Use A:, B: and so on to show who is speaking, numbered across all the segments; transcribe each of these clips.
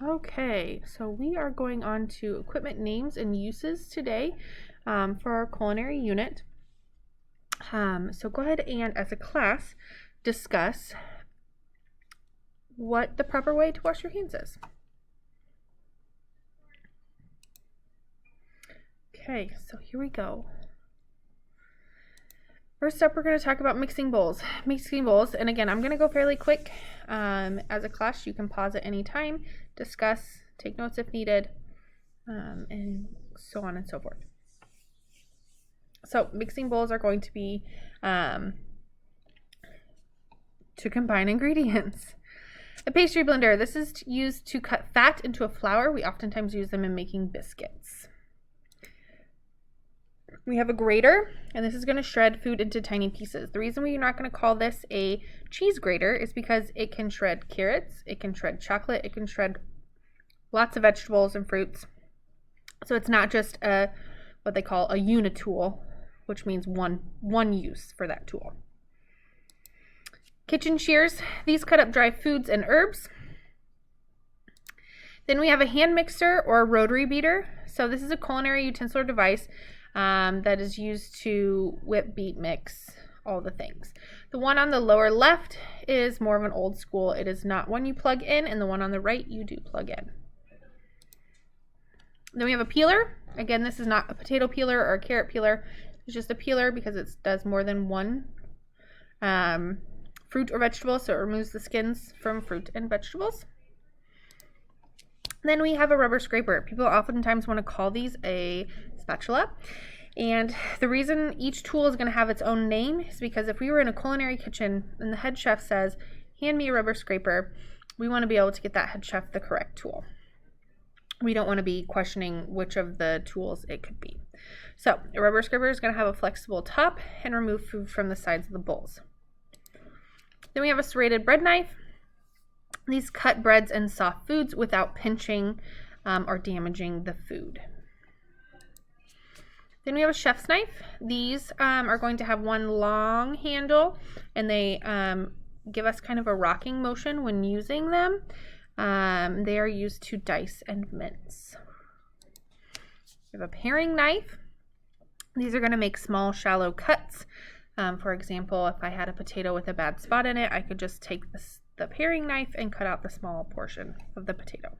A: Okay, so we are going on to equipment names and uses today for our culinary unit. So go ahead and, as a class, discuss what the proper way to wash your hands is. Okay, so here we go. First up, we're going to talk about mixing bowls. Mixing bowls, and again, I'm going to go fairly quick. As a class, you can pause at any time, discuss, take notes if needed, and so on and so forth. So mixing bowls are going to be to combine ingredients. A pastry blender, this is used to cut fat into a flour. We oftentimes use them in making biscuits. We have a grater, and this is going to shred food into tiny pieces. The reason we're not going to call this a cheese grater is because it can shred carrots, it can shred chocolate, it can shred lots of vegetables and fruits. So it's not just what they call a unitool, which means one use for that tool. Kitchen shears, these cut up dry foods and herbs. Then we have a hand mixer or a rotary beater. So this is a culinary utensil or device that is used to whip, beat, mix, all the things. The one on the lower left is more of an old school. It is not one you plug in, and the one on the right you do plug in. Then we have a peeler. Again, this is not a potato peeler or a carrot peeler. It's just a peeler because it does more than one fruit or vegetable, so it removes the skins from fruit and vegetables. Then we have a rubber scraper. People oftentimes want to call these a spatula. And the reason each tool is going to have its own name is because if we were in a culinary kitchen and the head chef says, hand me a rubber scraper, we want to be able to get that head chef the correct tool. We don't want to be questioning which of the tools it could be. So a rubber scraper is going to have a flexible top and remove food from the sides of the bowls. Then we have a serrated bread knife. These cut breads and soft foods without pinching or damaging the food. Then we have a chef's knife. These are going to have one long handle, and they give us kind of a rocking motion when using them. They are used to dice and mince. We have a paring knife. These are going to make small, shallow cuts. For example, if I had a potato with a bad spot in it, I could just take the paring knife and cut out the small portion of the potato.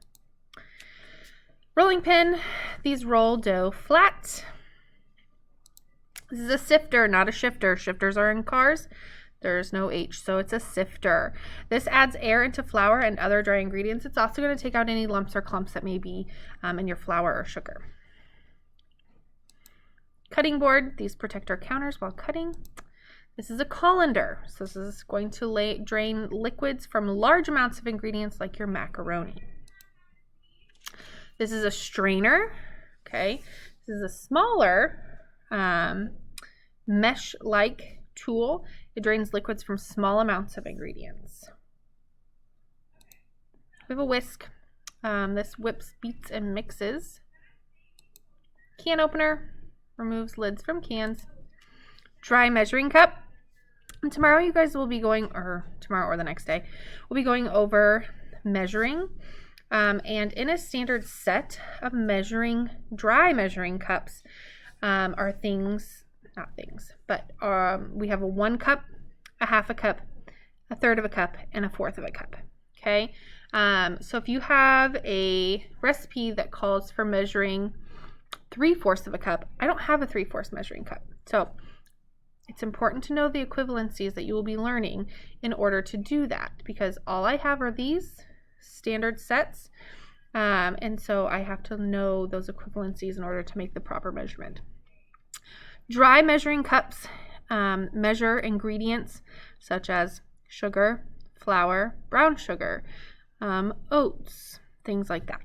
A: Rolling pin. These roll dough flat. This is a sifter, not a shifter. Shifters are in cars. There's no H, so it's a sifter. This adds air into flour and other dry ingredients. It's also going to take out any lumps or clumps that may be in your flour or sugar. Cutting board. These protect our counters while cutting. This is a colander. So this is going to drain liquids from large amounts of ingredients like your macaroni. This is a strainer. Okay. This is a smaller mesh-like tool. It drains liquids from small amounts of ingredients. We have a whisk. This whips, beats, and mixes. Can opener. Removes lids from cans. Dry measuring cup. And tomorrow you guys will be going, or tomorrow or the next day, we'll be going over measuring. And in a standard set of dry measuring cups are things, not things, but we have a 1 cup, a half a cup, a third of a cup, and a fourth of a cup. Okay. So if you have a recipe that calls for measuring 3/4 of a cup, I don't have a 3/4 measuring cup. So it's important to know the equivalencies that you will be learning in order to do that, because all I have are these standard sets. And so I have to know those equivalencies in order to make the proper measurement. Dry measuring cups measure ingredients such as sugar, flour, brown sugar, oats, things like that.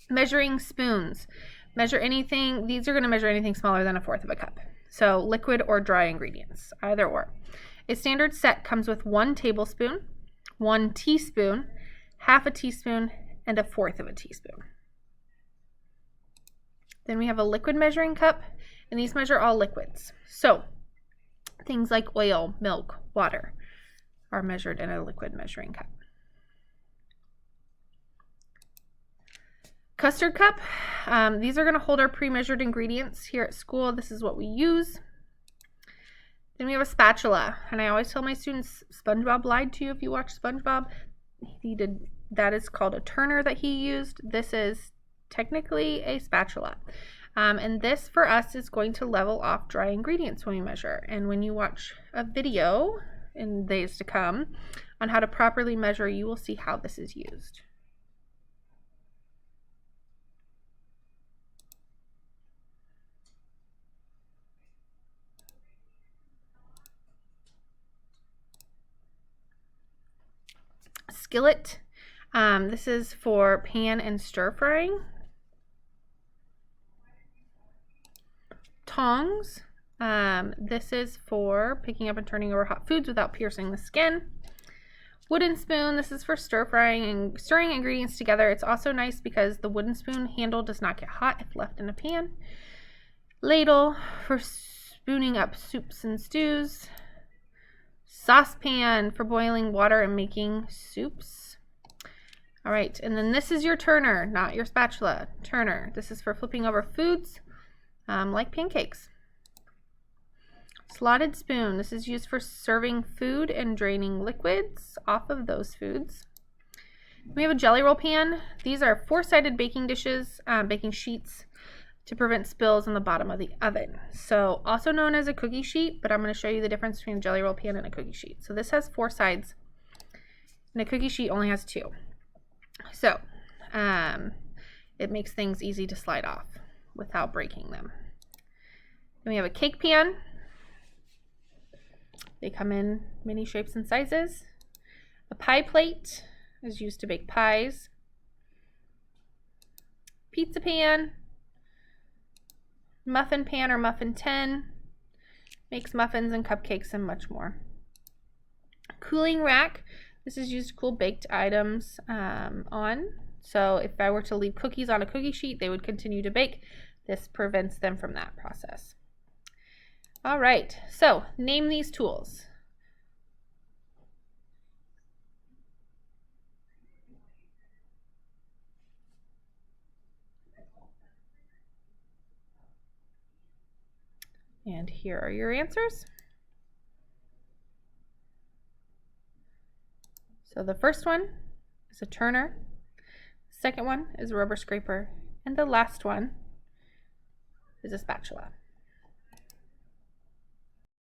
A: Measuring spoons. Measure anything. These are going to measure anything smaller than 1/4 of a cup. So liquid or dry ingredients, either or. A standard set comes with 1 tablespoon, 1 teaspoon, half a teaspoon, and 1/4 of a teaspoon. Then we have a liquid measuring cup, and these measure all liquids. So things like oil, milk, water are measured in a liquid measuring cup. Custard cup. These are going to hold our pre-measured ingredients here at school. This is what we use. Then we have a spatula, and I always tell my students, SpongeBob lied to you if you watch SpongeBob. That is called a turner that he used. This is technically a spatula. And this for us is going to level off dry ingredients when we measure. And when you watch a video in days to come on how to properly measure, you will see how this is used. Skillet. This is for pan and stir frying. Tongs. This is for picking up and turning over hot foods without piercing the skin. Wooden spoon. This is for stir frying and stirring ingredients together. It's also nice because the wooden spoon handle does not get hot if left in a pan. Ladle for spooning up soups and stews. Saucepan for boiling water and making soups. All right, and then this is your turner, not your spatula. Turner. This is for flipping over foods like pancakes. Slotted spoon. This is used for serving food and draining liquids off of those foods. We have a jelly roll pan. These are four-sided baking dishes, baking sheets to prevent spills on the bottom of the oven. So also known as a cookie sheet, but I'm going to show you the difference between a jelly roll pan and a cookie sheet. So this has four sides, and a cookie sheet only has two. So it makes things easy to slide off without breaking them. Then we have a cake pan. They come in many shapes and sizes. A pie plate is used to bake pies. Pizza pan. Muffin pan or muffin tin makes muffins and cupcakes and much more. Cooling rack. This is used to cool baked items on. So if I were to leave cookies on a cookie sheet, they would continue to bake. This prevents them from that process. All right, so name these tools. And here are your answers. So the first one is a turner, the second one is a rubber scraper, and the last one is a spatula.